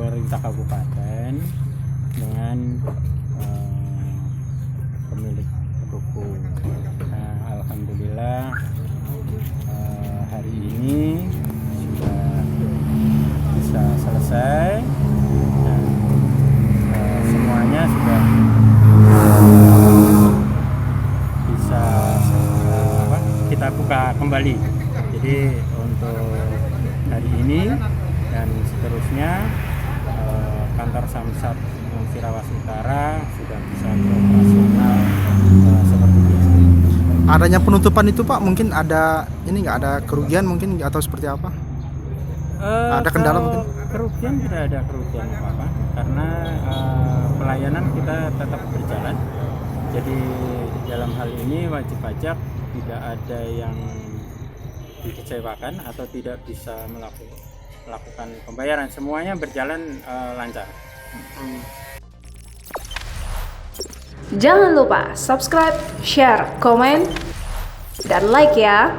pemerintah kabupaten dengan pemilik ruko. Nah, alhamdulillah hari ini sudah bisa selesai dan semuanya sudah bisa kita buka kembali. Jadi untuk hari ini dan seterusnya kantor Samsat Cirawas Utara sudah bisa beroperasional seperti biasa. Adanya penutupan itu Pak, mungkin ada ini nggak ada kerugian mungkin atau seperti apa? Ada kendala mungkin? Kerugian tidak ada kerugian apa-apa karena pelayanan kita tetap berjalan. Jadi dalam hal ini wajib pajak tidak ada yang dikecewakan atau tidak bisa melakukan pembayaran, semuanya berjalan lancar. Jangan lupa subscribe, share, komen, dan like ya.